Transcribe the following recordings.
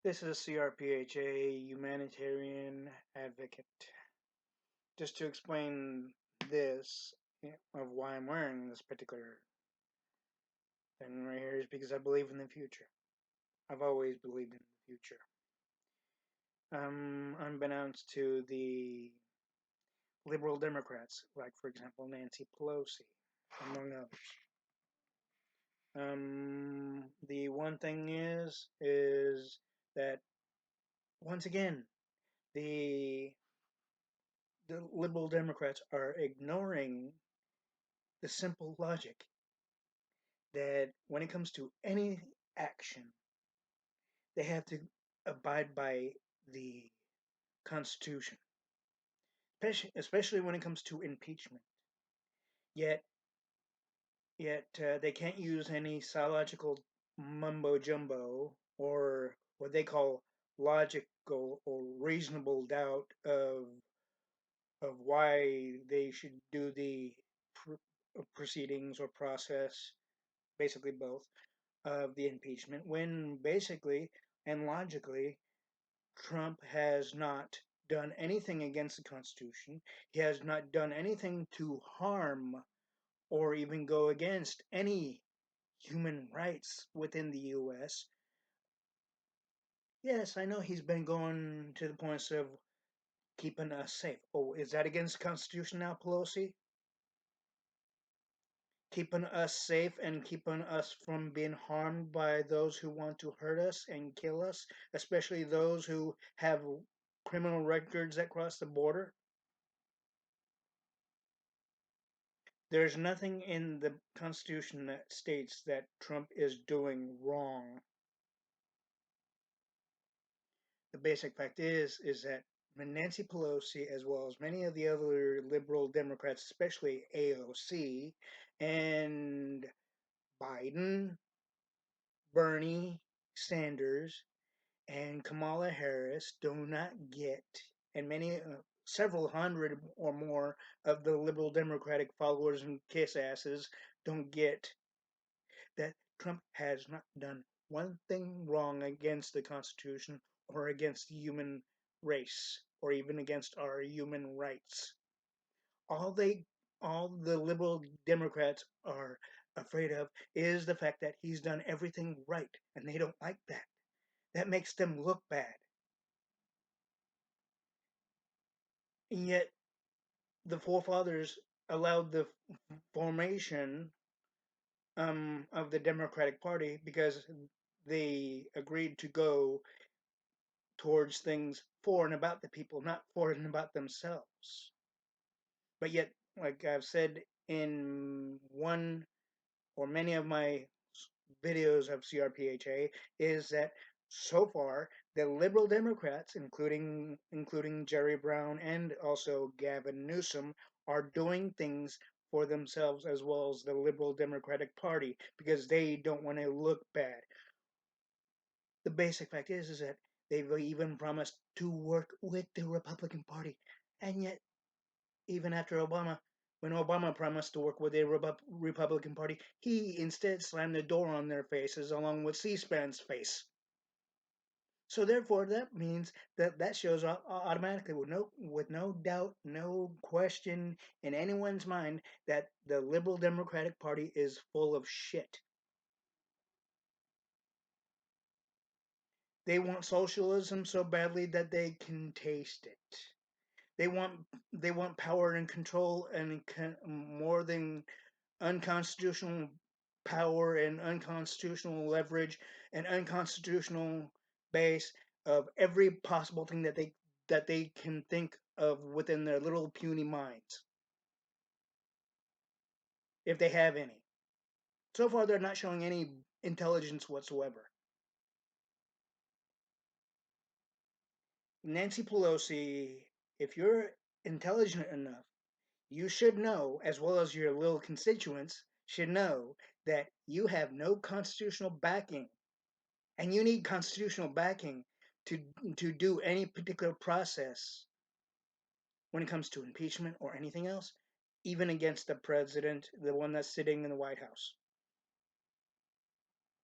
This is CRPHA Humanitarian Advocate. Just to explain this of why I'm wearing this particular thing right here is because I believe in the future. I've always believed in the future. Unbeknownst to the liberal Democrats, like for example Nancy Pelosi, among others. The one thing is that once again the the liberal Democrats are ignoring the simple logic that when it comes to any action, they have to abide by the Constitution, especially when it comes to impeachment. Yet, yet they can't use any psychological mumbo jumbo or what they call logical or reasonable doubt of why they should do the proceedings or process, basically both, of the impeachment, when basically and logically Trump has not done anything against the Constitution. He has not done anything to harm or even go against any human rights within the U.S. Yes, I know he's been going to the points of keeping us safe. Oh, is that against the Constitution now, Pelosi? Keeping us safe and keeping us from being harmed by those who want to hurt us and kill us, especially those who have criminal records that cross the border. There's nothing in the Constitution that states that Trump is doing wrong. The basic fact is that Nancy Pelosi, as well as many of the other liberal Democrats, especially AOC and Biden, Bernie Sanders, and Kamala Harris, do not get, and several hundred or more of the liberal Democratic followers and kiss asses don't get that Trump has not done one thing wrong against the Constitution or against the human race or even against our human rights. All they all the liberal Democrats are afraid of is the fact that he's done everything right, and they don't like that. That makes them look bad. And yet the forefathers allowed the formation of the Democratic Party because they agreed to go towards things for and about the people, not for and about themselves. But yet, like I've said in one or many of my videos of CRPHA, is that so far the liberal Democrats, including Jerry Brown and also Gavin Newsom, are doing things for themselves as well as the liberal Democratic Party because they don't want to look bad. The basic fact is that they've even promised to work with the Republican Party, and yet even after Obama, when Obama promised to work with the Republican Party, he instead slammed the door on their faces along with C-SPAN's face. So therefore, that means that shows automatically, with no doubt, no question in anyone's mind, that the liberal Democratic Party is full of shit. They want socialism so badly that they can taste it. They want they want power and control and more than unconstitutional power and unconstitutional leverage and unconstitutional base of every possible thing that they can think of within their little puny minds, if they have any. So far, they're not showing any intelligence whatsoever. Nancy Pelosi, if you're intelligent enough, you should know, as well as your little constituents should know, that you have no constitutional backing, and you need constitutional backing to to do any particular process when it comes to impeachment or anything else, even against the president, the one that's sitting in the White House.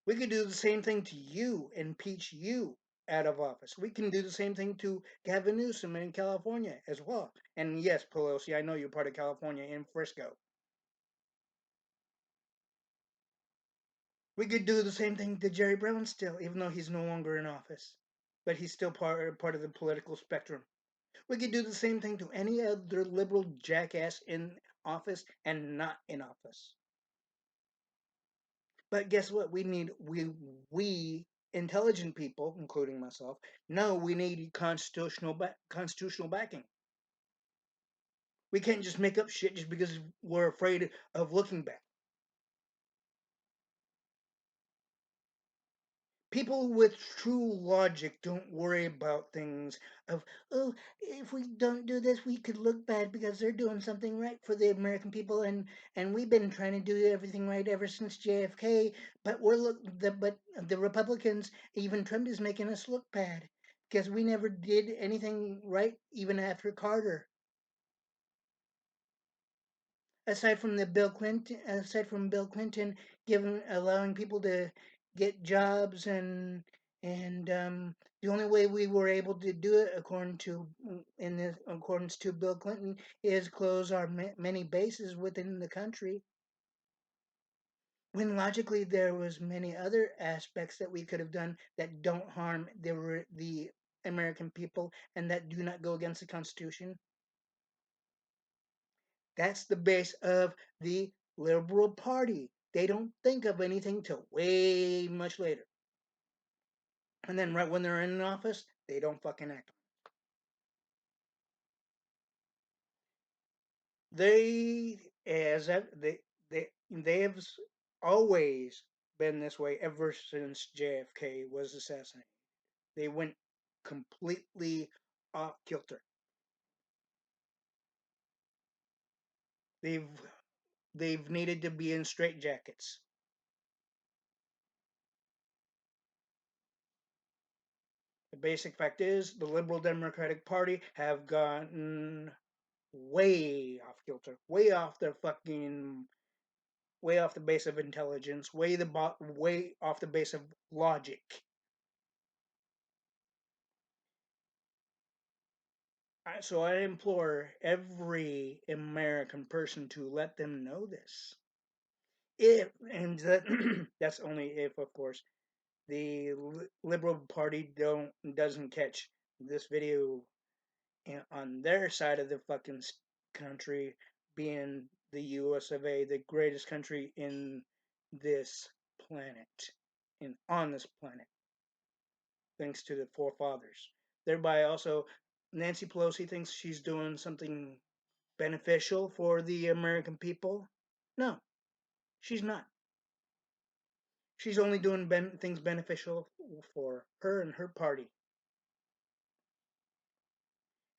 We could do the same thing to you, impeach you. out of office. We can do the same thing to Gavin Newsom in California as well. And yes, Pelosi, I know you're part of California in Frisco. We could do the same thing to Jerry Brown still, even though he's no longer in office. But he's still part of the political spectrum. We could do the same thing to any other liberal jackass in office and not in office. But guess what? We intelligent people, including myself, know we need constitutional backing. We can't just make up shit just because we're afraid of looking back. People with true logic don't worry about things of, oh, if we don't do this, we could look bad because they're doing something right for the American people, and we've been trying to do everything right ever since JFK, but but the Republicans, even Trump, is making us look bad because we never did anything right even after Carter. Aside from Bill Clinton giving allowing people to get jobs, and the only way we were able to do it in this accordance to Bill Clinton is close our many bases within the country, when logically there was many other aspects that we could have done that don't harm the American people and that do not go against the Constitution. That's the base of the Liberal Party. They don't think of anything till way much later. And then right when they're in office, they don't fucking act. They as they have always been this way ever since JFK was assassinated. They went completely off kilter. They've they've needed to be in straitjackets. The basic fact is the Liberal Democratic Party have gotten way off kilter, way off the base of intelligence, way off the base of logic. So I implore every American person to let them know this. If and that, that's only if, of course, the Liberal Party doesn't catch this video on their side of the fucking country, being the U.S. of A., the greatest country in this planet, on this planet, thanks to the forefathers. Thereby, also, Nancy Pelosi thinks she's doing something beneficial for the American people. No, she's not. She's only doing things beneficial for her and her party.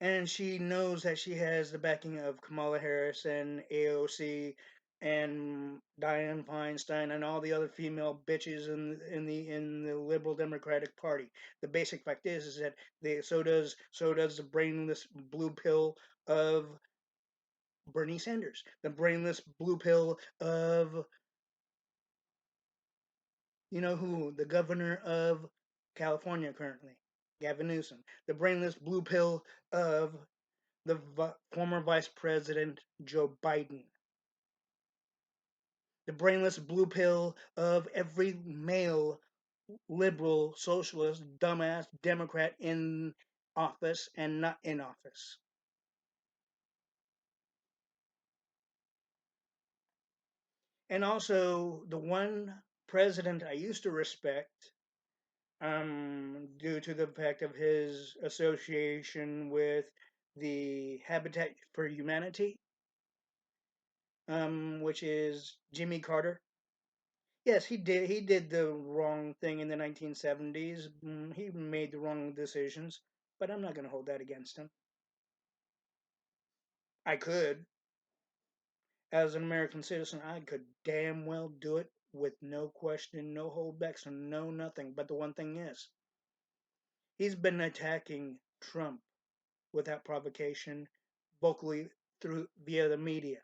And she knows that she has the backing of Kamala Harris and AOC and Dianne Feinstein and all the other female bitches in the Liberal Democratic Party. The basic fact is that so does the brainless blue pill of Bernie Sanders, the brainless blue pill of, you know who, the governor of California currently, Gavin Newsom, the brainless blue pill of the former Vice President Joe Biden, the brainless blue pill of every male liberal, socialist, dumbass Democrat in office and not in office. And also, the one president I used to respect, due to the fact of his association with the Habitat for Humanity, which is Jimmy Carter. Yes, he did. He did the wrong thing in the 1970s. He made the wrong decisions, but I'm not going to hold that against him. I could, as an American citizen, I could damn well do it with no question, no holdbacks, and no nothing. But the one thing is, he's been attacking Trump without provocation, vocally through via the media,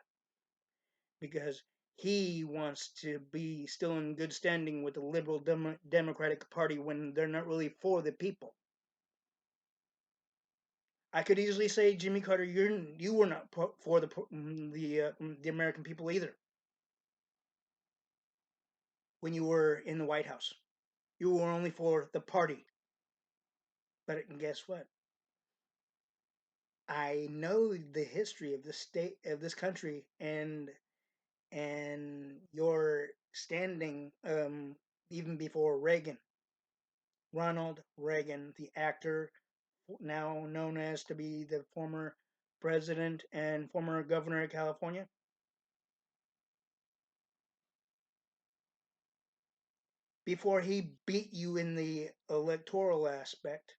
because he wants to be still in good standing with the liberal Democratic Party when they're not really for the people. I could easily say, Jimmy Carter, you were not for the American people either when you were in the White House. You were only for the party. But guess what? I know the history of the state of this country and your standing even before Reagan. Ronald Reagan, the actor, now known as to be the former president and former governor of California. Before he beat you in the electoral aspect,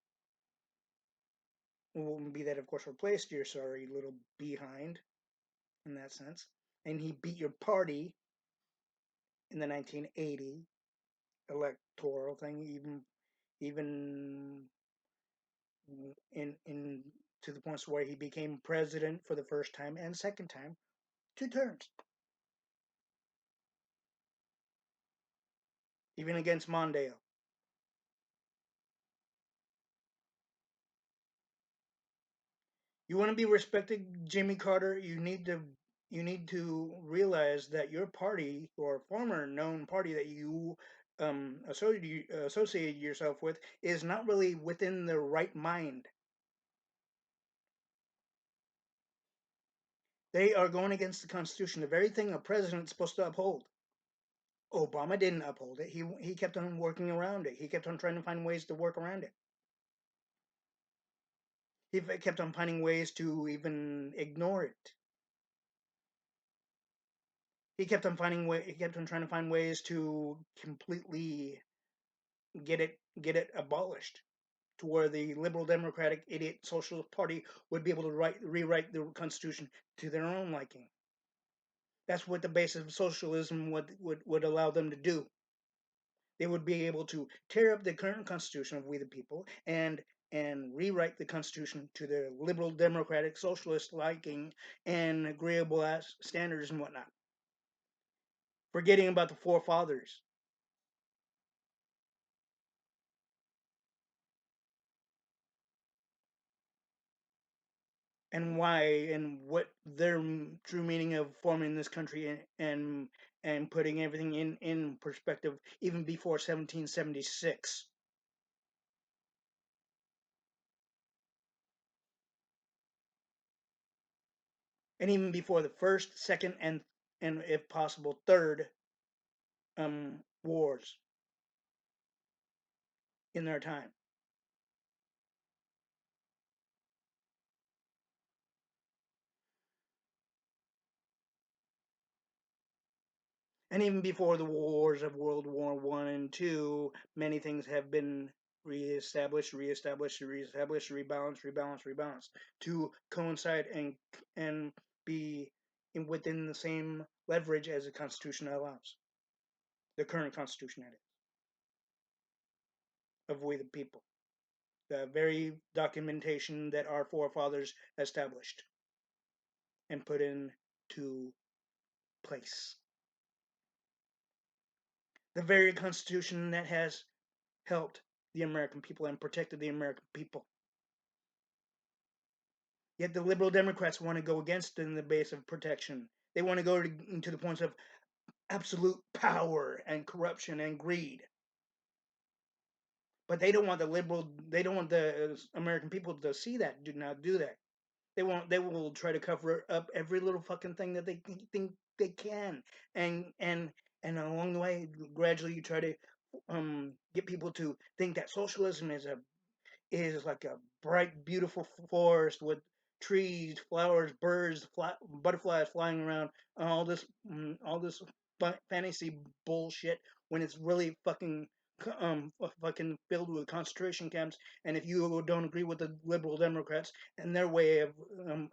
be that of course replaced your sorry little behind in that sense, and he beat your party in the 1980 electoral thing, even in to the points where he became president for the first time and second time, 2 terms, even against Mondale. You want to be respected, Jimmy Carter. You need to realize that your party or former known party that you associated yourself with is not really within the right mind. They are going against the Constitution, the very thing a president's supposed to uphold. Obama didn't uphold it. He kept on working around it. He kept on trying to find ways to work around it. He kept on finding ways to even ignore it. He kept on trying to find ways to completely get it abolished to where the liberal democratic idiot socialist party would be able to rewrite the constitution to their own liking. That's what the base of socialism would allow them to do. They would be able to tear up the current constitution of we the people and rewrite the constitution to their liberal democratic socialist liking and agreeable as standards and whatnot, forgetting about the forefathers and why and what their true meaning of forming this country and putting everything in perspective even before 1776 and even before the first, second, and if possible third wars in their time. And even before the wars of World War One and Two, many things have been reestablished, reestablished, reestablished, rebalanced, rebalanced, rebalanced to coincide and be within the same leverage as the Constitution allows. The current Constitution, that is, of we the people. The very documentation that our forefathers established and put into place. The very Constitution that has helped the American people and protected the American people. Yet the liberal Democrats want to go against it in the base of protection. They want to go into the points of absolute power and corruption and greed. But they don't want the American people to see that, do not do that. They will try to cover up every little fucking thing that they think they can. And and along the way, gradually you try to get people to think that socialism is like a bright, beautiful forest with trees, flowers, birds, butterflies flying around, and all this fantasy bullshit. When it's really fucking filled with concentration camps. And if you don't agree with the liberal Democrats and their way of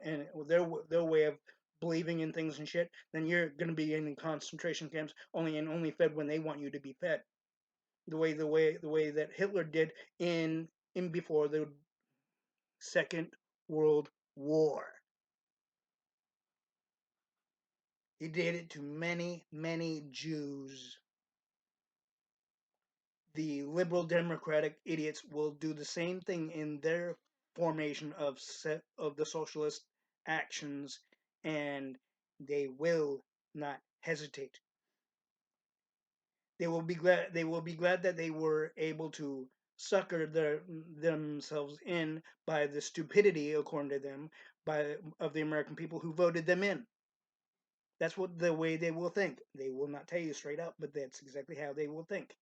and their way of believing in things and shit, then you're gonna be in concentration camps only fed when they want you to be fed. The way that Hitler did in before the Second World War. He did it to many, many Jews. The liberal democratic idiots will do the same thing in their formation of the socialist actions, and they will not hesitate. They will be glad. They will be glad that they were able to sucker themselves in by the stupidity, according to them, of the American people who voted them in. That's what the way they will think. They will not tell you straight up, but that's exactly how they will think.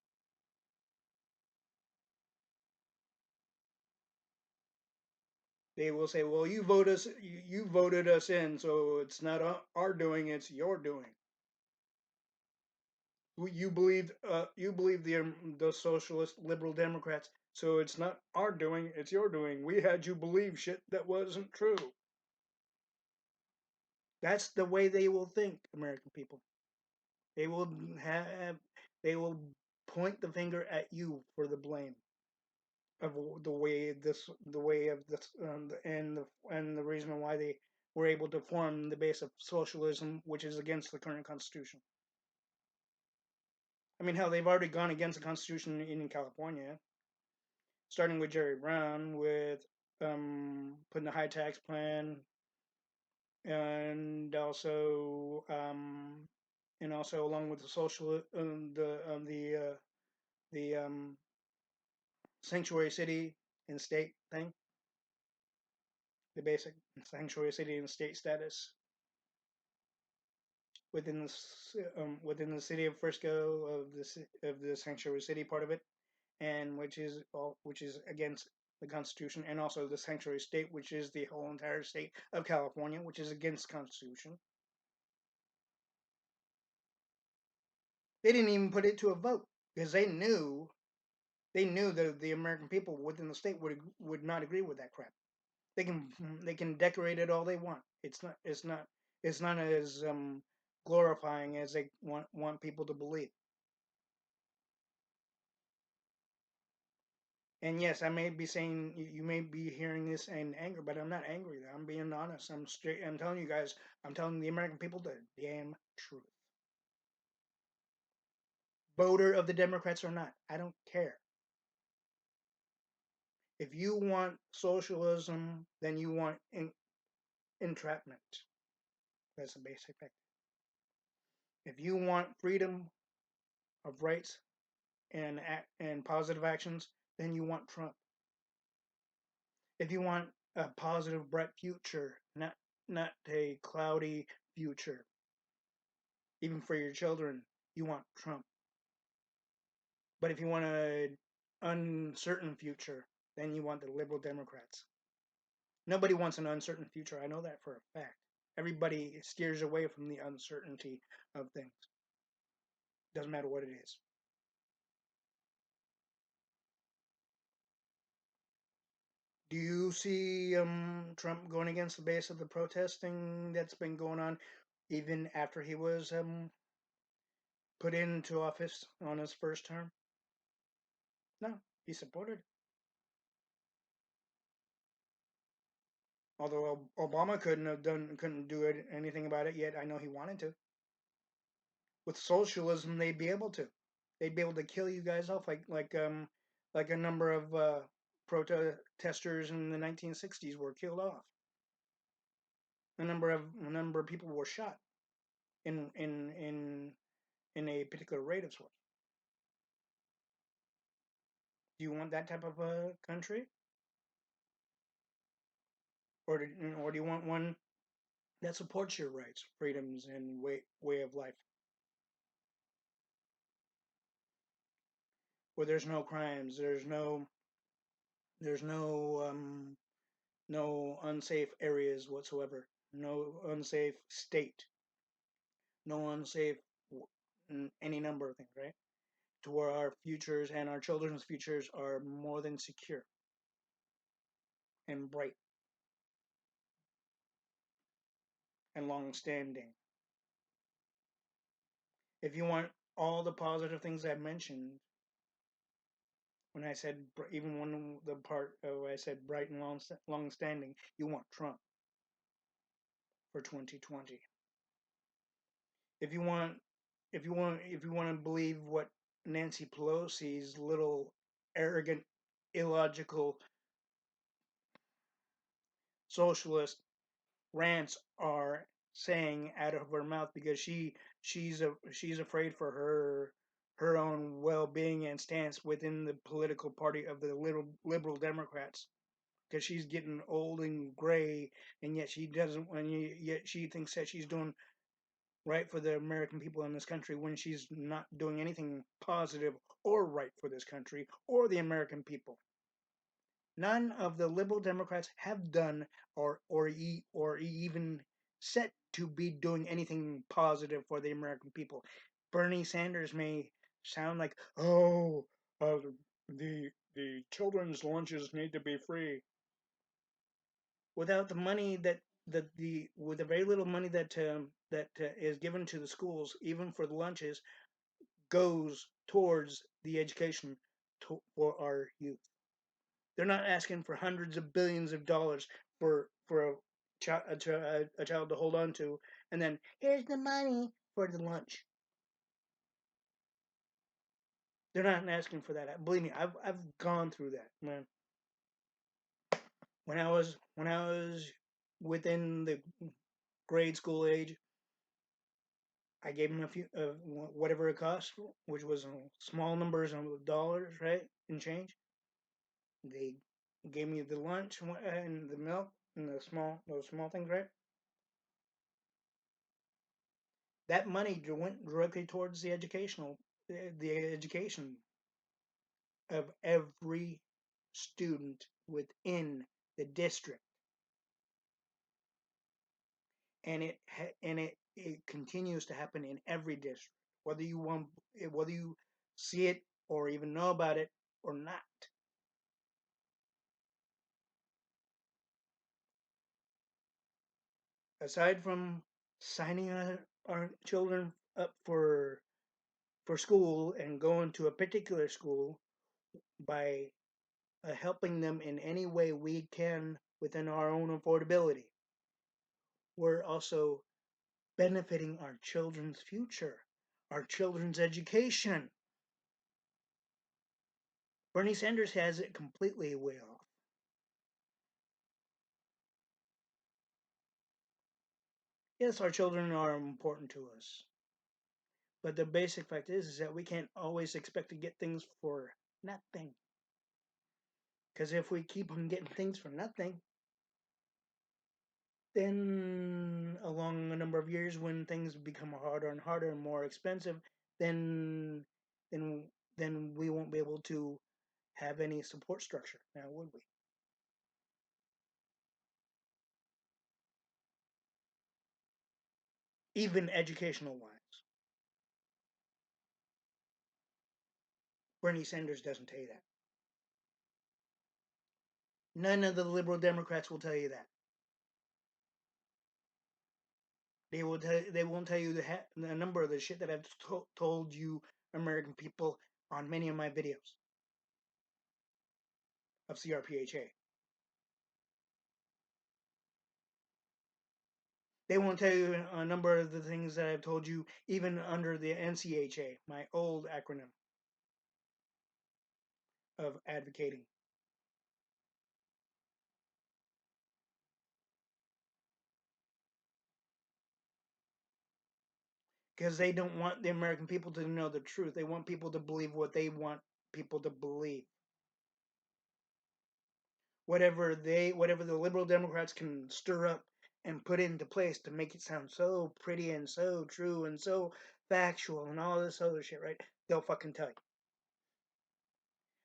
They will say, "Well, you voted us in, so it's not our doing; it's your doing. You believe the socialist liberal Democrats, so it's not our doing; it's your doing. We had you believe shit that wasn't true." That's the way they will think, American people. They will have they will point the finger at you for the blame of the way of this, and the reason why they were able to form the base of socialism, which is against the current constitution. I mean, hell, they've already gone against the constitution in California, starting with Jerry Brown with putting the high tax plan, and also along with the social the sanctuary city and state thing, the basic sanctuary city and state status within the city of Frisco of the sanctuary city part of it, and which is against the Constitution, and also the sanctuary state, which is the whole entire state of California, which is against the Constitution. They didn't even put it to a vote because they knew that the American people within the state would not agree with that crap. They can decorate it all they want. It's not as glorifying as they want people to believe. And yes, I may be saying you may be hearing this in anger, but I'm not angry. I'm being honest. I'm straight. I'm telling you guys. I'm telling the American people the damn truth. Voter of the Democrats or not, I don't care. If you want socialism, then you want entrapment. That's the basic fact. If you want freedom of rights and positive actions, then you want Trump. If you want a positive, bright future, not a cloudy future, even for your children, you want Trump. But if you want an uncertain future, then you want the liberal Democrats. Nobody wants an uncertain future. I know that for a fact. Everybody steers away from the uncertainty of things. Doesn't matter what it is. Do you see Trump going against the base of the protesting that's been going on even after he was put into office on his first term? No, he supported it. Although Obama couldn't do anything about it yet. I know he wanted to. With socialism, they'd be able to. They'd be able to kill you guys off like a number of protesters in the 1960s were killed off. A number of people were shot in in in in a particular rate of sorts. Do you want that type of a country, or do you want one that supports your rights, freedoms, and way of life, where there's no crimes, there's no unsafe areas whatsoever, no unsafe state, no unsafe any number of things, right? To where our futures and our children's futures are more than secure and bright and long standing. If you want all the positive things I mentioned, when I said even when the part of I said bright and long standing, you want Trump for 2020. if you want, if you want to believe what Nancy Pelosi's little arrogant, illogical socialist rants are saying out of her mouth, because she's afraid for her own well-being and stance within the political party of the liberal Democrats, because she's getting old and gray, and yet she doesn't and yet she thinks that she's doing right for the American people in this country, when she's not doing anything positive or right for this country or the American people. None of the liberal Democrats have done or even set to be doing anything positive for the American people. Bernie Sanders may sound like, oh, the children's lunches need to be free. Without the money that the with the very little money that is given to the schools, even for the lunches, goes towards the education for our youth. They're not asking for hundreds of billions of dollars for a child to hold on to, and then here's the money for the lunch. They're not asking for that. Believe me, I've gone through that, man. When I was within the grade school age, I gave them a few whatever it cost, which was small numbers of dollars, right, and change. They gave me the lunch and the milk and those small things, right? That money went directly towards the education of every student within the district, and it continues to happen in every district, whether you want whether you see it or even know about it or not. Aside from signing our children up for school and going to a particular school by helping them in any way we can within our own affordability, we're also benefiting our children's future, our children's education. Bernie Sanders has it completely way off. Yes, our children are important to us, but the basic fact is that we can't always expect to get things for nothing. Because if we keep on getting things for nothing, then along a number of years, when things become harder and harder and more expensive, then then then we won't be able to have any support structure now, would we? Even educational wise. Bernie Sanders doesn't tell you that. None of the liberal Democrats will tell you that. They won't tell you the number of the shit that I've told you, American people, on many of my videos of CRPHA. They won't tell you a number of the things that I've told you, even under the NCHA, my old acronym of advocating. Because they don't want the American people to know the truth. They want people to believe what they want people to believe. Whatever the liberal Democrats can stir up and put into place to make it sound so pretty and so true and so factual and all this other shit, right? They'll fucking tell you.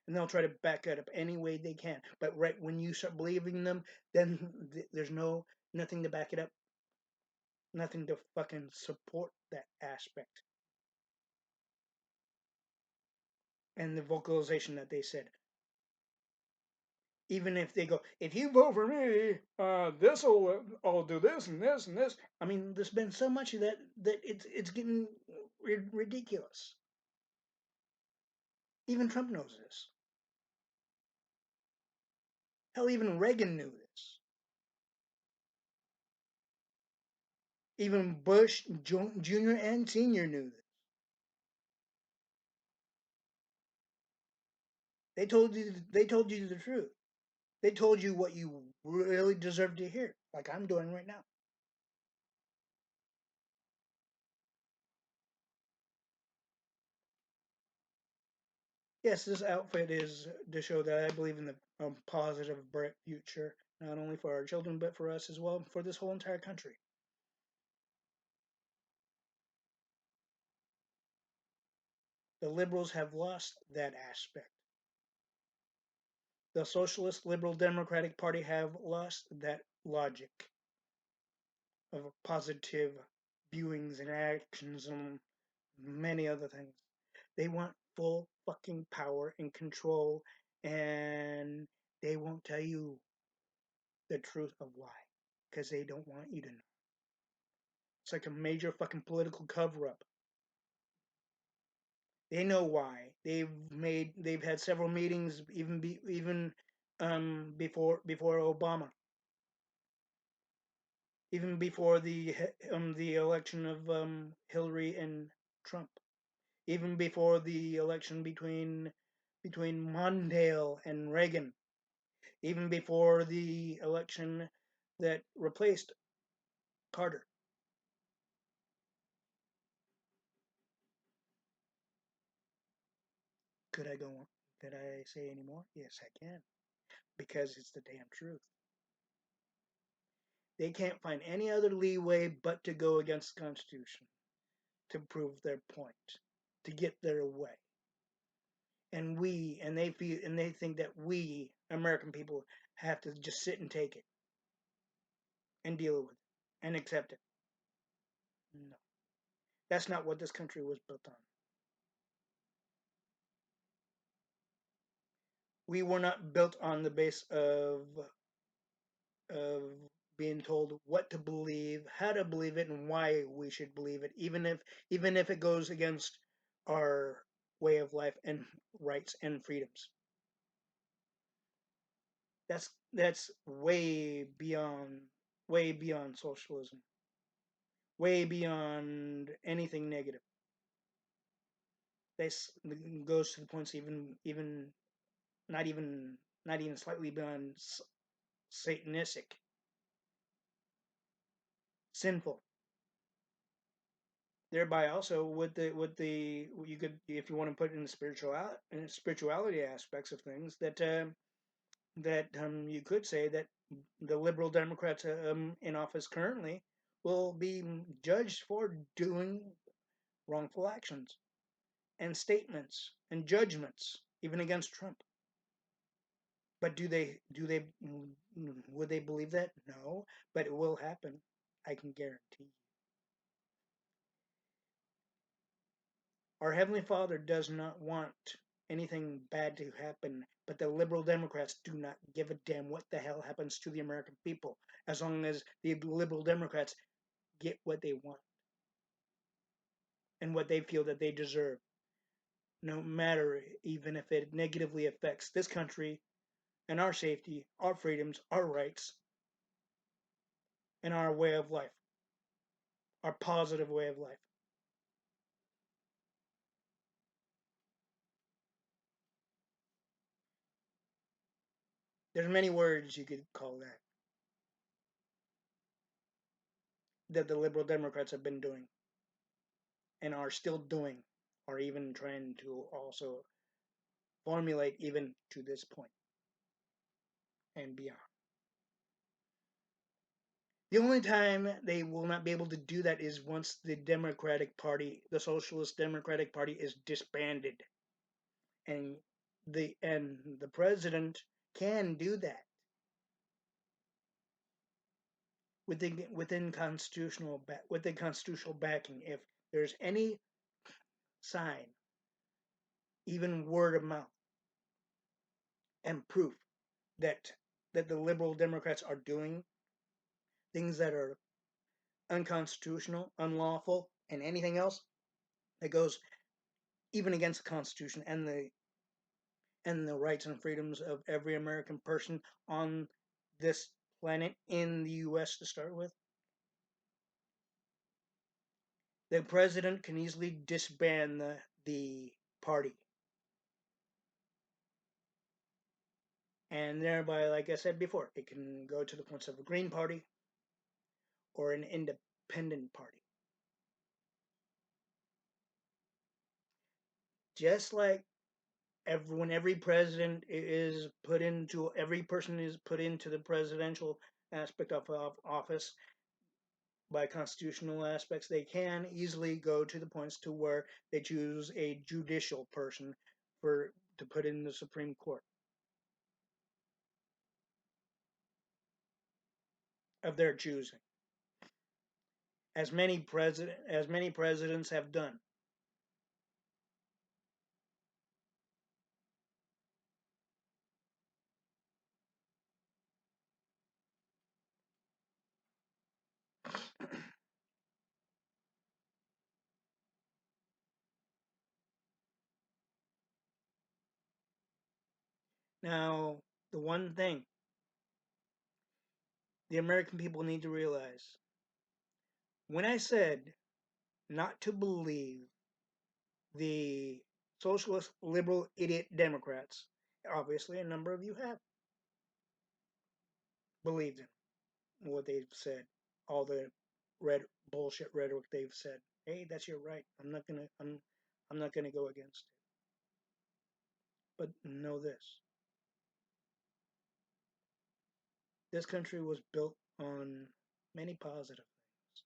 And they'll try to back it up any way they can. But right when you start believing them, then there's nothing to back it up, nothing to fucking support that aspect. And the vocalization that they said, even if they go, if you vote for me, I'll do this and this and this. I mean, there's been so much of that it's getting ridiculous. Even Trump knows this. Hell, even Reagan knew this. Even Bush Jr. and Sr. knew this. They told you the truth. They told you what you really deserve to hear, like I'm doing right now. Yes, this outfit is to show that I believe in the positive, bright future, not only for our children, but for us as well, for this whole entire country. The liberals have lost that aspect. The Socialist Liberal Democratic Party have lost that logic of positive viewings and actions and many other things. They want full fucking power and control, and they won't tell you the truth of why because they don't want you to know. It's like a major fucking political cover up. They know why. They've had several meetings even before Obama, even before the election of Hillary and Trump, even before the election between Mondale and Reagan, even before the election that replaced Carter. Could I go on? Could I say any more? Yes, I can, because it's the damn truth. They can't find any other leeway but to go against the Constitution to prove their point, to get their way. And they feel and they think that we American people have to just sit and take it and deal with it and accept it. No, that's not what this country was built on. We were not built on the base of being told what to believe, how to believe it, and why we should believe it, even if it goes against our way of life and rights and freedoms. That's way beyond socialism, way beyond anything negative. This goes to the points even not even not even slightly beyond satanistic, sinful. Thereby also with the you could, if you want to put it in the spirituality aspects of things, that you could say that the liberal Democrats in office currently will be judged for doing wrongful actions and statements and judgments even against Trump. But do they would they believe that? No, but it will happen. I can guarantee. Our Heavenly Father does not want anything bad to happen, but the liberal Democrats do not give a damn what the hell happens to the American people as long as the liberal Democrats get what they want and what they feel that they deserve, no matter even if it negatively affects this country and our safety, our freedoms, our rights, and our way of life, our positive way of life. There's many words you could call that the liberal Democrats have been doing and are still doing, or even trying to also formulate even to this point and beyond. The only time they will not be able to do that is once the Democratic Party, the Socialist Democratic Party, is disbanded, and the president can do that within constitutional backing. If there's any sign, even word of mouth, and proof that the liberal Democrats are doing things that are unconstitutional, unlawful, and anything else that goes even against the Constitution and the rights and freedoms of every American person on this planet in the U.S. to start with, the president can easily disband the party. And thereby, like I said before, it can go to the points of a Green Party or an independent party. Just like when every president is put into, every person is put into the presidential aspect of office by constitutional aspects, they can easily go to the points to where they choose a judicial person to put in the Supreme Court of their choosing, as many presidents have done. Now, the one thing the American people need to realize, when I said not to believe the socialist, liberal, idiot Democrats, obviously a number of you have believed in what they've said, all the red bullshit rhetoric they've said. Hey, that's your right. I'm not gonna go against it. But know this: this country was built on many positive things.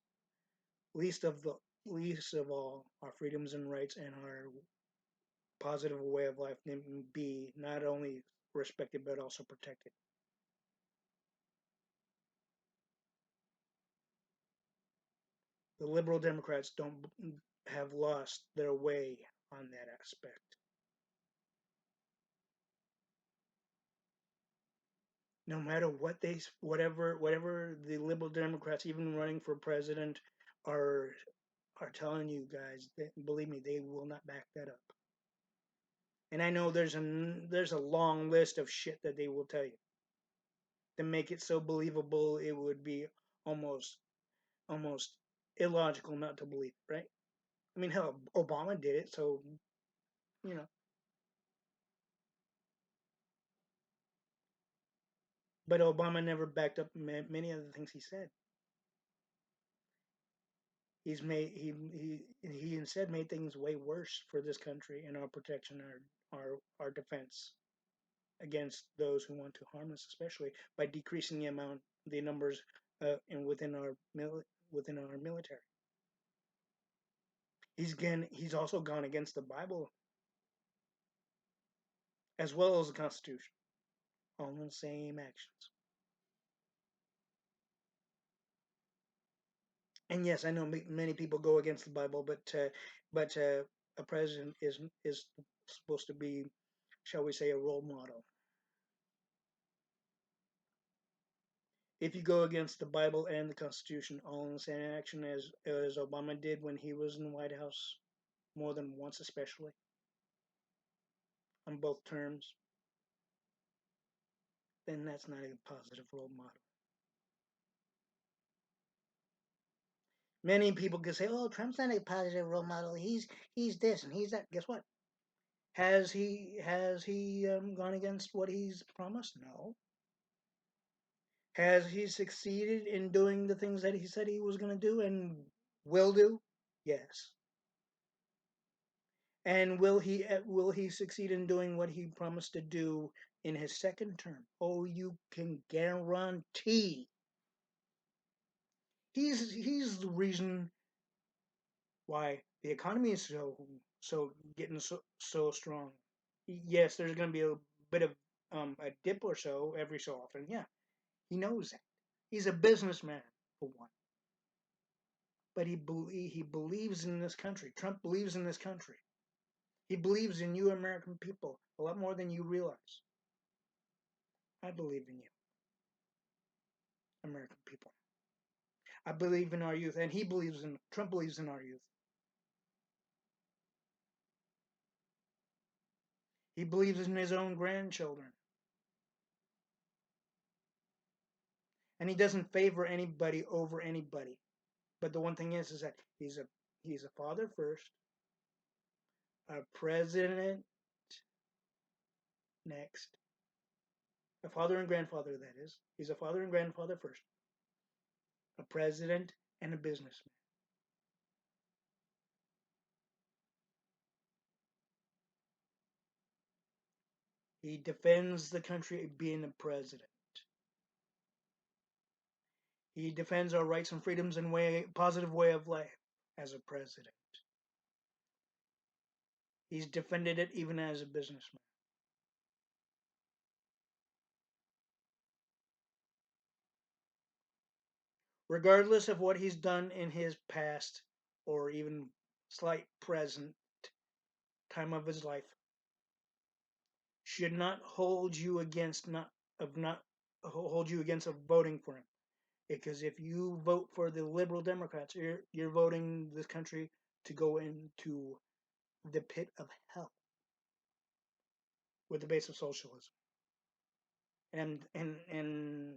Least of the least of all, our freedoms and rights and our positive way of life can be not only respected but also protected. The liberal Democrats don't have lost their way on that aspect. No matter whatever the liberal Democrats, even running for president, are are telling you guys, believe me, they will not back that up. And I know there's a long list of shit that they will tell you to make it so believable it would be almost almost illogical not to believe, right? I mean, hell, Obama did it, so you know. But Obama never backed up many of the things he said. He instead made things way worse for this country and our protection, our defense against those who want to harm us, especially by decreasing the numbers in within our military. He's also gone against the Bible as well as the Constitution, all in the same actions. And yes, I know many people go against the Bible, but a president is supposed to be, shall we say, a role model. If you go against the Bible and the Constitution all in the same action as Obama did when he was in the White House more than once, especially on both terms, then that's not a positive role model. Many people can say, "Oh, Trump's not a positive role model. He's this and he's that." Guess what? Has he gone against what he's promised? No. Has he succeeded in doing the things that he said he was going to do and will do? Yes. And will he succeed in doing what he promised to do in his second term? Oh, you can guarantee. He's the reason why the economy is so getting so strong. Yes, there's going to be a bit of a dip or so every so often. Yeah, he knows that. He's a businessman for one, but he believes in this country. Trump believes in this country. He believes in you American people a lot more than you realize. I believe in you, American people. I believe in our youth, and Trump believes in our youth. He believes in his own grandchildren, and he doesn't favor anybody over anybody. But the one thing is that He's a father first, a president next, a father and grandfather, that is. He's a father and grandfather first, a president, and a businessman. He defends the country being a president. He defends our rights and freedoms and positive way of life as a president. He's defended it even as a businessman. Regardless of what he's done in his past or even slight present time of his life, should not hold you against not hold you against voting for him. Because if you vote for the liberal Democrats, you're voting this country to go into the pit of hell with the base of socialism. And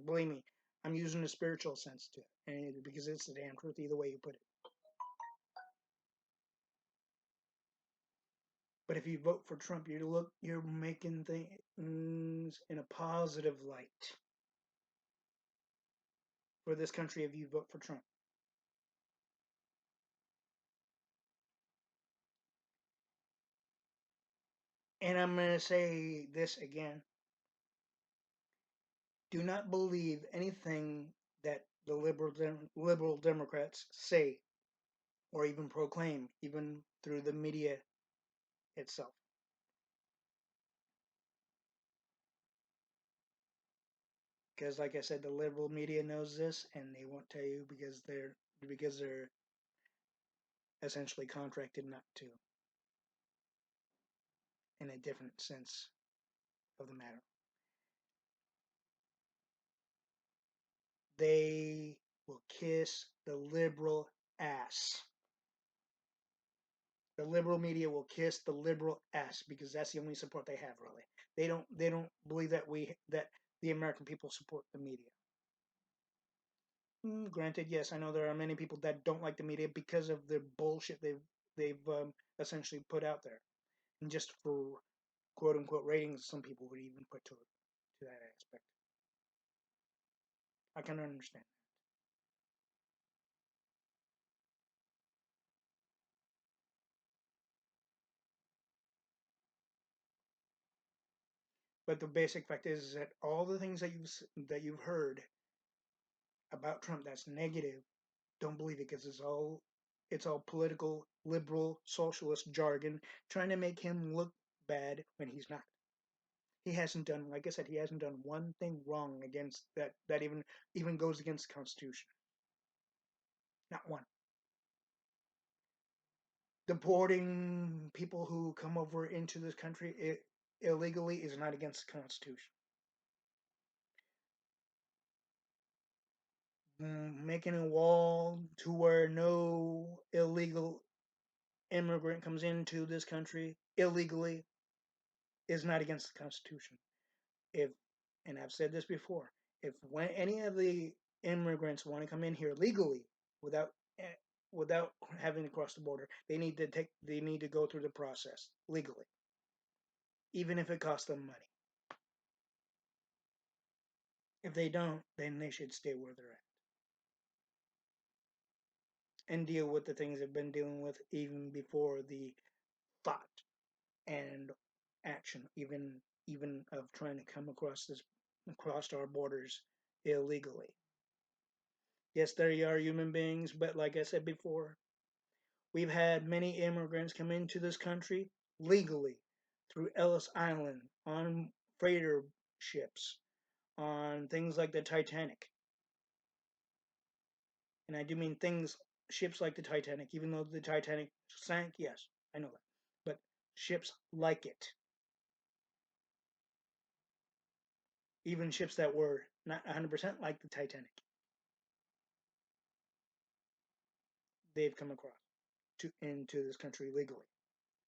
believe me, I'm using a spiritual sense to it, and because it's the damn truth either way you put it. But if you vote for Trump, you're making things in a positive light for this country if you vote for Trump. And I'm going to say this again. Do not believe anything that the liberal Democrats say or even proclaim, even through the media itself. Because, like I said, the liberal media knows this, and they won't tell you because they're essentially contracted not to, in a different sense of the matter. They will kiss the liberal ass. The liberal media will kiss the liberal ass because that's the only support they have. Really, they don't believe that the American people support the media. Granted, yes, I know there are many people that don't like the media because of the bullshit they've essentially put out there, and just for quote unquote ratings, some people would even put to that aspect. I can understand. But the basic fact is that all the things that you've heard about Trump that's negative, don't believe it because it's all political, liberal, socialist jargon trying to make him look bad when he's not. He hasn't done, like I said, he hasn't done one thing wrong against that even goes against the Constitution. Not one. Deporting people who come over into this country illegally is not against the Constitution. Making a wall to where no illegal immigrant comes into this country illegally is not against the Constitution. If and I've said this before, if when any of the immigrants want to come in here legally without eh, without having to cross the border, they need to go through the process legally, even if it costs them money. If they don't, then they should stay where they're at and deal with the things they've been dealing with even before the thought and action, even of trying to come across our borders illegally. Yes, there are human beings, but like I said before, we've had many immigrants come into this country legally through Ellis Island on freighter ships, on things like the Titanic. And I do mean ships like the Titanic, even though the Titanic sank, yes, I know that. But ships like it, even ships that were not 100% like the Titanic, they've come across into this country legally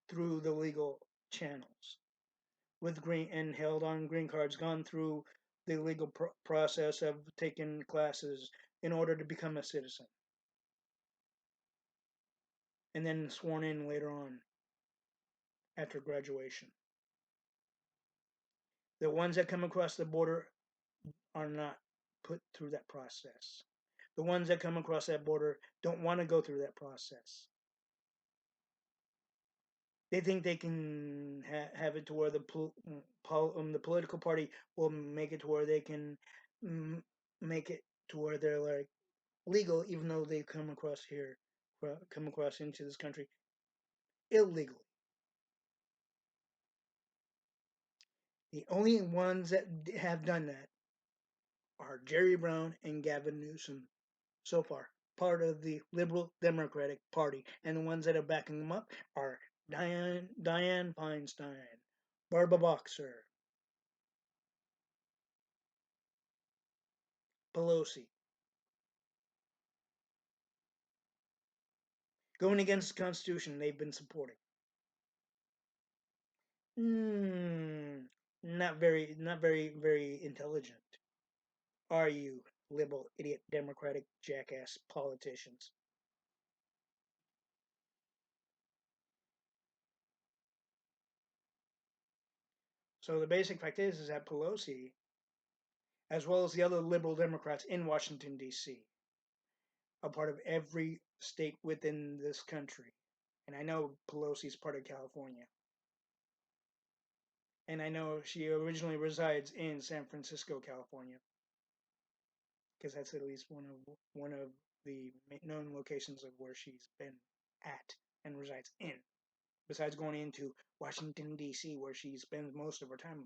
through the legal channels with green and held on green cards, gone through the legal process of taking classes in order to become a citizen. and then sworn in later on after graduation. The ones that come across the border are not put through that process. The ones that come across that border don't want to go through that process. They think they can have it to where the political party will make it to where they can make it to where they're like legal, even though they come across into this country illegally. The only ones that have done that are Jerry Brown and Gavin Newsom so far, part of the Liberal Democratic Party. And the ones that are backing them up are Dianne Feinstein, Barbara Boxer, Pelosi, going against the Constitution they've been supporting. Not very intelligent. Are you, liberal, idiot, Democratic, jackass politicians? So the basic fact is that Pelosi, as well as the other liberal Democrats in Washington, D.C., are part of every state within this country. And I know Pelosi's part of California. And I know she originally resides in San Francisco, California, because that's at least one of the known locations of where she's been at and resides in. Besides going into Washington D.C., where she spends most of her time,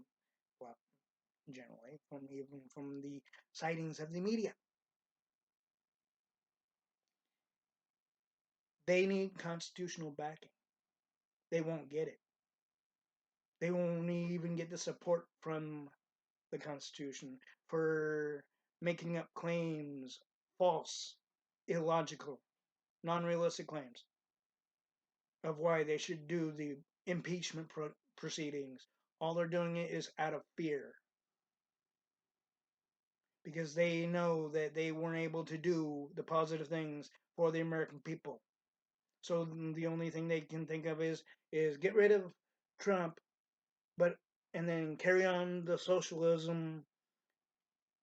well, generally from the sightings of the media. They need constitutional backing. They won't get it. They won't even get the support from the Constitution for making up claims, false, illogical, non realistic claims of why they should do the impeachment proceedings. All they're doing it is out of fear because they know that they weren't able to do the positive things for the American people. So the only thing they can think of is get rid of Trump, but and then carry on the socialism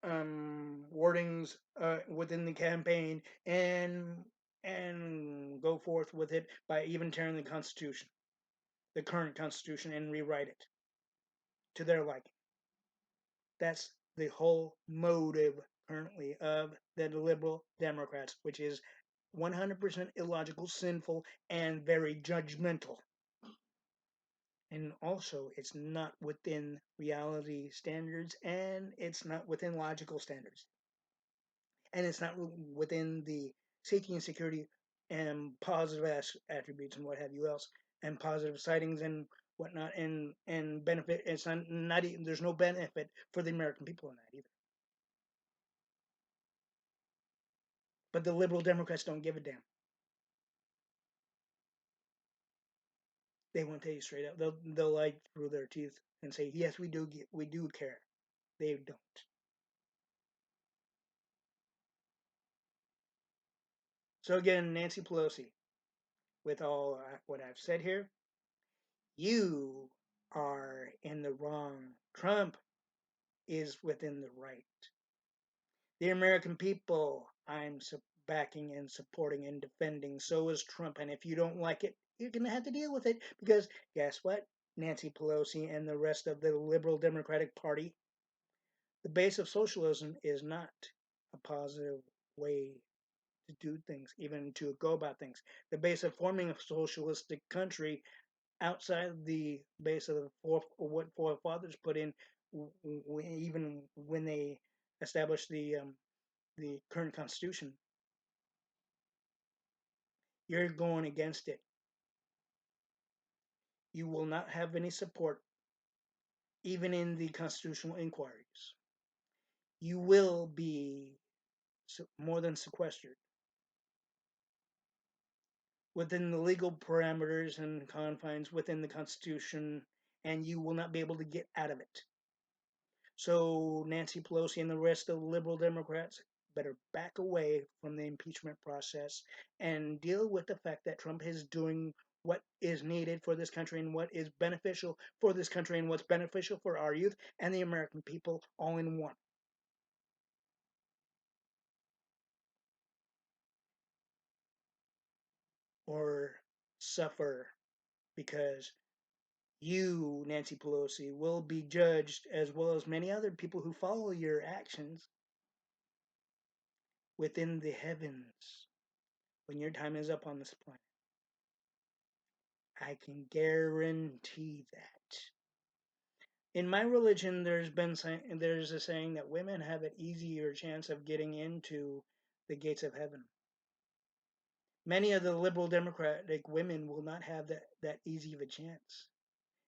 wordings within the campaign and go forth with it by even tearing the Constitution, the current Constitution, and rewrite it to their liking. That's the whole motive currently of the liberal Democrats, which is 100% illogical, sinful, and very judgmental. And also, it's not within reality standards and it's not within logical standards. And it's not within the safety and security and positive attributes and what have you else, and positive sightings and whatnot, and benefit. It's not even, there's no benefit for the American people in that either. But the liberal Democrats don't give a damn. They won't tell you straight up. They'll lie through their teeth and say, yes, we do care. They don't. So again, Nancy Pelosi, with all what I've said here, you are in the wrong. Trump is within the right. The American people, I'm backing and supporting and defending. So is Trump. And if you don't like it, you're going to have to deal with it because guess what? Nancy Pelosi and the rest of the liberal Democratic Party, the base of socialism is not a positive way to do things, even to go about things. The base of forming a socialistic country outside the base of what forefathers put in, even when they established the current constitution, you're going against it. You will not have any support, even in the constitutional inquiries. You will be more than sequestered within the legal parameters and confines within the Constitution, and you will not be able to get out of it. So Nancy Pelosi and the rest of the liberal Democrats, better back away from the impeachment process and deal with the fact that Trump is doing what is needed for this country and what is beneficial for this country and what's beneficial for our youth and the American people all in one. Or suffer because you, Nancy Pelosi, will be judged as well as many other people who follow your actions within the heavens when your time is up on this planet. I can guarantee that. In my religion, there's a saying that women have an easier chance of getting into the gates of heaven. Many of the liberal democratic women will not have that easy of a chance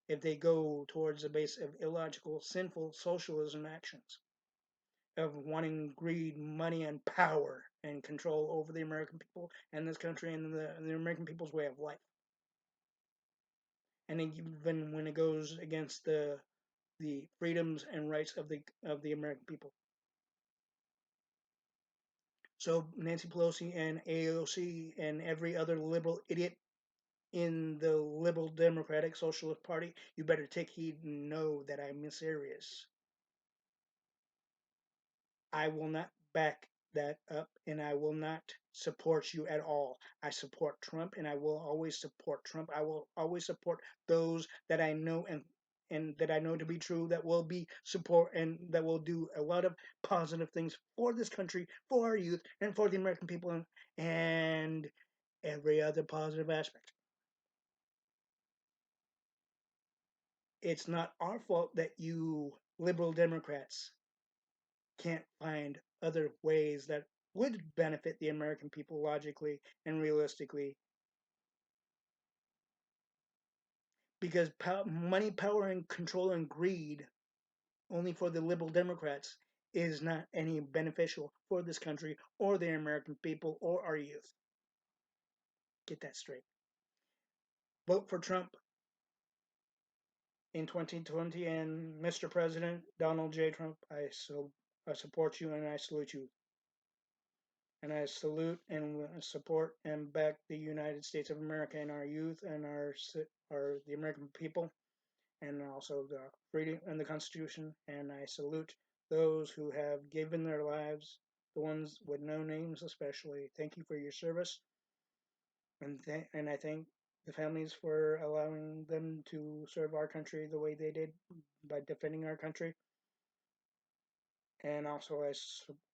if they go towards the base of illogical, sinful socialism actions of wanting greed, money, and power and control over the American people and this country and the American people's way of life. And even when it goes against the freedoms and rights of the American people. So Nancy Pelosi and AOC and every other liberal idiot in the liberal Democratic Socialist Party, you better take heed and know that I'm serious. I will not back that up and I will not support you at all. I support Trump and I will always support Trump. I will always support those that I know and that I know to be true that will be support and that will do a lot of positive things for this country, for our youth, and for the American people and every other positive aspect. It's not our fault that you liberal Democrats can't find other ways that would benefit the American people logically and realistically. Because money, power, and control and greed only for the liberal Democrats is not any beneficial for this country or the American people or our youth. Get that straight. Vote for Trump in 2020 and Mr. President Donald J. Trump. I support you and I salute you. And I salute and support and back the United States of America and our youth and our the American people and also the freedom and the Constitution. And I salute those who have given their lives, the ones with no names especially. Thank you for your service, and I thank the families for allowing them to serve our country the way they did by defending our country. And also I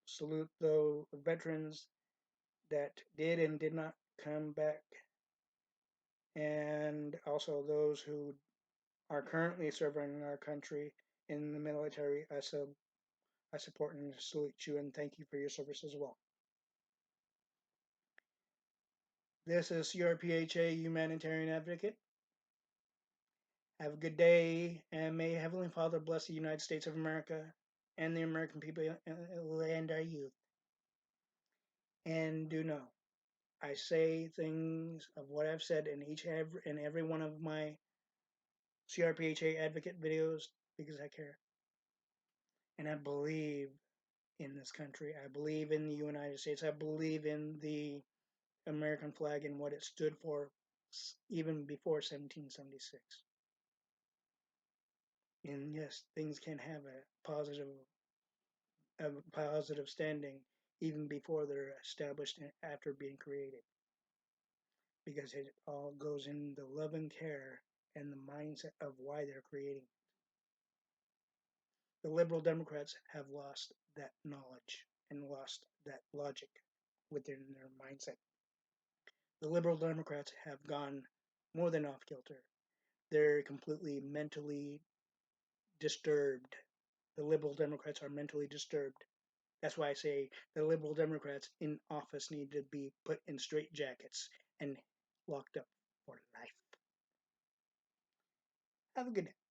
salute the veterans that did and did not come back, and also those who are currently serving our country in the military. I support and salute you and thank you for your service as well. This is CRPHA Humanitarian Advocate. Have a good day, and may Heavenly Father bless the United States of America and the American people and our youth. And do know, I say things of what I've said in and every one of my CRPHA advocate videos because I care. And I believe in this country. I believe in the United States. I believe in the American flag and what it stood for even before 1776. And yes, things can have a positive standing even before they're established and after being created. Because it all goes in the love and care and the mindset of why they're creating. The liberal Democrats have lost that knowledge and lost that logic within their mindset. The liberal Democrats have gone more than off kilter. They're completely mentally disturbed. The liberal Democrats are mentally disturbed. That's why I say the liberal Democrats in office need to be put in straitjackets and locked up for life. Have a good day.